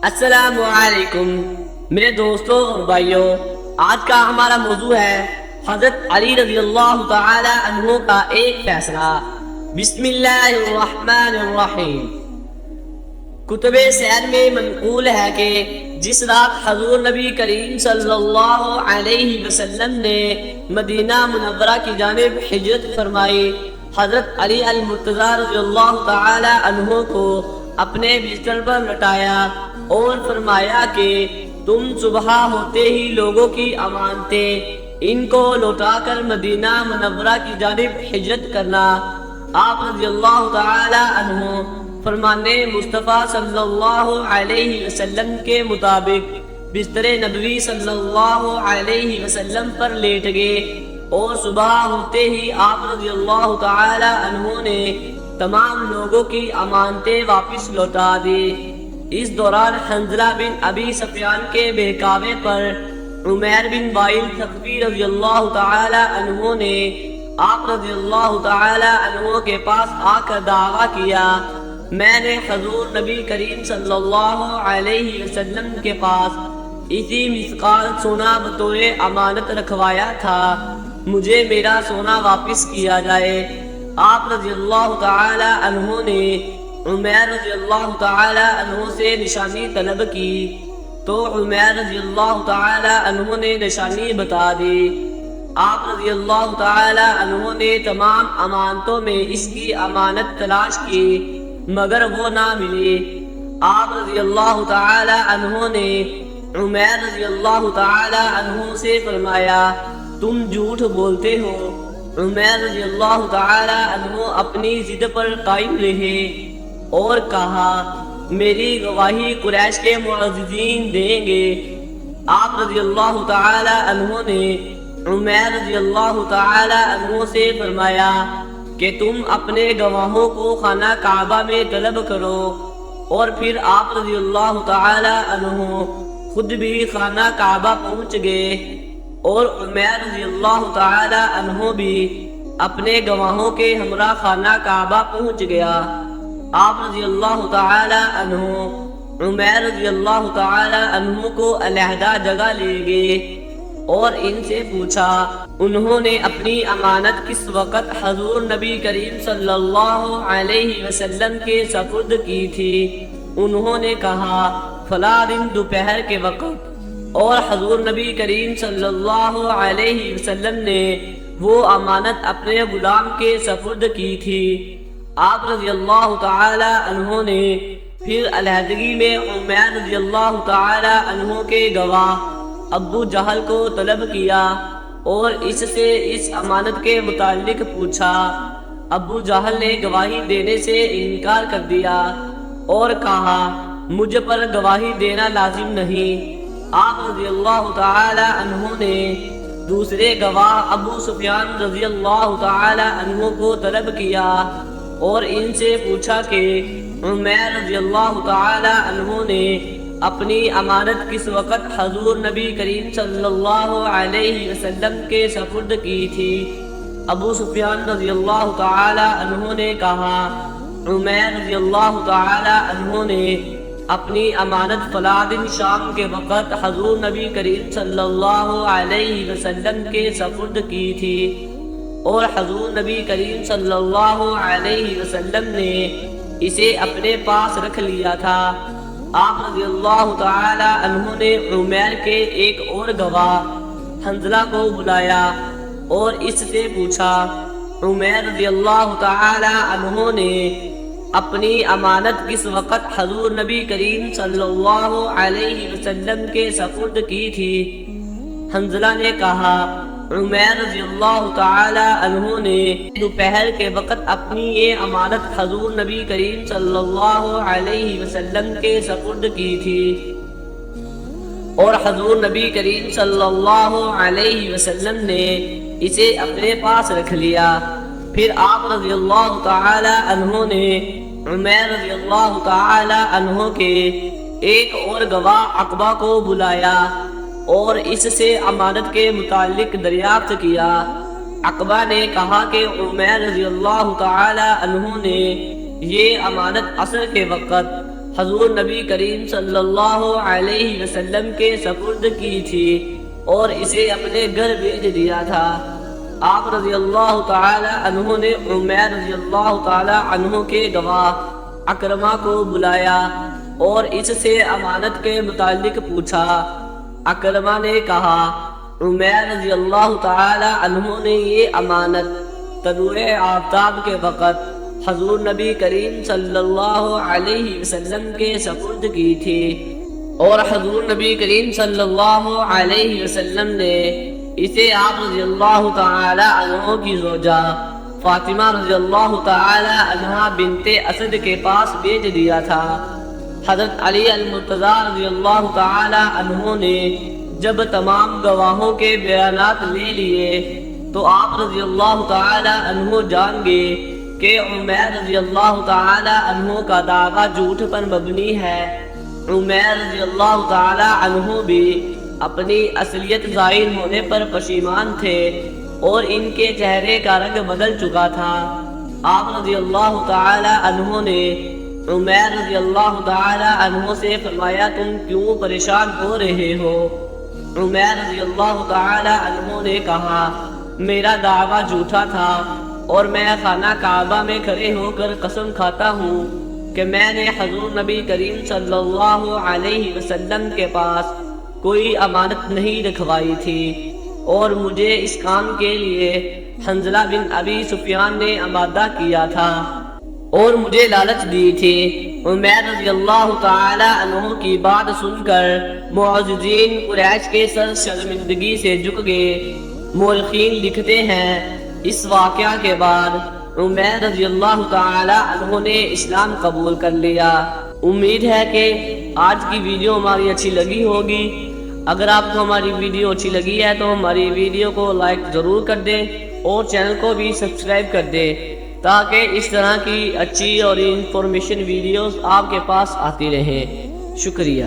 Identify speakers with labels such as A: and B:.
A: السلام علیکم میرے دوستوں اور بھائیوں، آج کا ہمارا موضوع ہے حضرت علی رضی اللہ تعالی عنہ کا ایک فیصلہ۔ بسم اللہ الرحمن الرحیم۔ کتب سیر میں منقول ہے کہ جس رات حضور نبی کریم صلی اللہ علیہ وسلم نے مدینہ منورہ کی جانب ہجرت فرمائی، حضرت علی المرتضیٰ رضی اللہ تعالی عنہ کو اپنے بستر پر لٹایا اور فرمایا کہ تم صبح ہوتے ہی لوگوں کی امانتیں ان کو لوٹا کر مدینہ منورہ کی جانب ہجرت کرنا۔ آپ رضی اللہ تعالی عنہ فرمانے مصطفیٰ صلی اللہ علیہ وسلم کے مطابق بستر نبوی صلی اللہ علیہ وسلم پر لیٹ گئے اور صبح ہوتے ہی آپ رضی اللہ تعالی عنہ نے تمام لوگوں کی امانتیں واپس لوٹا دی۔ اس دوران حنظلہ بن ابی سفیان کے بہکاوے پر عمیر بن وائل ثقفی رضی اللہ تعالی عنہ نے آپ رضی اللہ تعالی عنہ کے پاس آ کر دعویٰ کیا، میں نے حضور نبی کریم صلی اللہ علیہ وسلم کے پاس اسی مثقال سونا بطور امانت رکھوایا تھا، مجھے میرا سونا واپس کیا جائے۔ آپ رضی اللہ تعالی عنہ نے عمیر رضی اللہ تعالی عنہ سے نشانی طلب کی تو عمیر رضی اللہ تعالی عنہ نے نشانی بتا دی۔ آپ رضی اللہ تعالی عنہ نے تمام امانتوں میں اس کی امانت تلاش کی مگر وہ نہ ملی۔ آپ رضی اللہ تعالی عنہ نے عمیر رضی اللہ تعالی عنہ سے فرمایا، تم جھوٹ بولتے ہو۔ عمیر رضی اللہ تعالی عنہ اپنی ضد پر قائم رہے اور کہا، میری گواہی قریش کے معززین دیں گے۔ آپ رضی اللہ تعالی عنہ نے عمیر رضی اللہ تعالی عنہ سے فرمایا کہ تم اپنے گواہوں کو خانہ کعبہ میں طلب کرو، اور پھر آپ رضی اللہ تعالی عنہ خود بھی خانہ کعبہ پہنچ گئے اور عمیر رضی اللہ تعالی عنہ بھی اپنے گواہوں کے ہمراہ خانہ کعبہ پہنچ گیا۔ آپ رضی اللہ تعالی عنہ عمیر رضی اللہ تعالی عنہ کو علیحدہ جگہ لے گئے اور ان سے پوچھا، انہوں نے اپنی امانت کس وقت حضور نبی کریم صلی اللہ علیہ وسلم کے سپرد کی تھی؟ انہوں نے کہا، فلاں دن دوپہر کے وقت، اور حضور نبی کریم صلی اللہ علیہ وسلم نے وہ امانت اپنے غلام کے سپرد کی تھی۔ آپ رضی اللہ تعالی عنہ نے پھر علیحدگی میں عمیر رضی اللہ تعالی عنہ کے گواہ ابو جہل کو طلب کیا اور اس سے اس امانت کے متعلق پوچھا۔ ابو جہل نے گواہی دینے سے انکار کر دیا اور کہا، مجھ پر گواہی دینا لازم نہیں۔ آپ رضی اللہ تعالی عنہ نے دوسرے گواہ ابو سفیان رضی اللہ تعالی عنہ کو طلب کیا اور ان سے پوچھا کہ عمیر رضی اللہ تعالی عنہ نے اپنی امانت کس وقت حضور نبی کریم صلی اللہ علیہ وسلم کے سپرد کی تھی؟ ابو سفیان رضی اللہ تعالی عنہ نے کہا، عمیر رضی اللہ تعالی عنہ نے اپنی امانت فلاں دن شام کے وقت حضور نبی کریم صلی اللہ علیہ وسلم کے سپرد کی تھی اور حضور نبی کریم صلی اللہ علیہ وسلم نے اسے اپنے پاس رکھ لیا تھا۔ آپ رضی اللہ تعالی عنہ نے عمیر کے ایک اور گواہ حنظلہ کو بلایا اور اس سے پوچھا، عمیر رضی اللہ تعالی عنہ نے اپنی امانت کس وقت حضور نبی کریم صلی اللہ علیہ وسلم کے سپرد کی تھی؟ حنظلہ نے کہا، عمیر رضی اللہ تعالی عنہ نے دوپہر کے وقت اپنی یہ امانت حضور نبی کریم صلی اللہ علیہ وسلم کے سپرد کی تھی اور حضور نبی کریم صلی اللہ علیہ وسلم نے اسے اپنے پاس رکھ لیا۔ پھر آپ رضی اللہ تعالی عنہ نے عمیر رضی اللہ تعالی عنہ کے ایک اور گواہ عقبہ کو بلایا اور اس سے امانت کے متعلق دریافت کیا۔ عقبہ نے کہا کہ عمیر رضی اللہ تعالی عنہ نے یہ امانت عصر کے وقت حضور نبی کریم صلی اللہ علیہ وسلم کے سپرد کی تھی اور اسے اپنے گھر بھیج دیا تھا۔ آپ رضی اللہ تعالی عنہ نے عمیر رضی اللہ تعالی عنہ کے گواہ اکرمہ کو بلایا اور اس سے امانت کے متعلق پوچھا۔ اکرمہ نے کہا، عمیر رضی اللہ تعالی عنہ نے یہ امانت طلوع آفتاب کے وقت حضور نبی کریم صلی اللہ علیہ وسلم کے سپرد کی تھی، اور حضور نبی کریم صلی اللہ علیہ وسلم نے اسے آپ رضی اللہ تعالی عنہ کی زوجہ فاطمہ رضی اللہ تعالی عنہ بنت اسد کے پاس بھیج دیا تھا۔ حضرت علی المرتضیٰ رضی اللہ تعالی عنہ نے جب تمام گواہوں کے بیانات لے لیے تو آپ رضی اللہ تعالی عنہ جان گئے کہ عمیر رضی اللہ تعالی عنہ کا دعویٰ جھوٹ پر مبنی ہے۔ عمیر رضی اللہ تعالی عنہ بھی اپنی اصلیت ظاہر ہونے پر پشیمان تھے اور ان کے چہرے کا رنگ بدل چکا تھا۔ آپ رضی اللہ تعالی عنہ نے عمیر رضی اللہ تعالی عنہ سے فرمایا، تم کیوں پریشان ہو رہے ہو؟ عمیر رضی اللہ تعالی عنہ نے کہا، میرا دعویٰ جھوٹا تھا اور میں خانہ کعبہ میں کھڑے ہو کر قسم کھاتا ہوں کہ میں نے حضور نبی کریم صلی اللہ علیہ وسلم کے پاس کوئی امانت نہیں رکھوائی تھی، اور مجھے اس کام کے لیے حنظلہ بن ابی سفیان نے آمادہ کیا تھا اور مجھے لالچ دی تھی۔ عمیر رضی اللہ تعالی عنہ کی بات سن کر معززین قریش کے سر شرمندگی سے جھک گئے۔ مورخین لکھتے ہیں، اس واقعہ کے بعد عمیر رضی اللہ تعالی عنہ نے اسلام قبول کر لیا۔ امید ہے کہ آج کی ویڈیو ہماری اچھی لگی ہوگی۔ اگر آپ کو ہماری ویڈیو اچھی لگی ہے تو ہماری ویڈیو کو لائک ضرور کر دیں اور چینل کو بھی سبسکرائب کر دیں تاکہ اس طرح کی اچھی اور انفارمیشن ویڈیوز آپ کے پاس آتی رہیں۔ شکریہ۔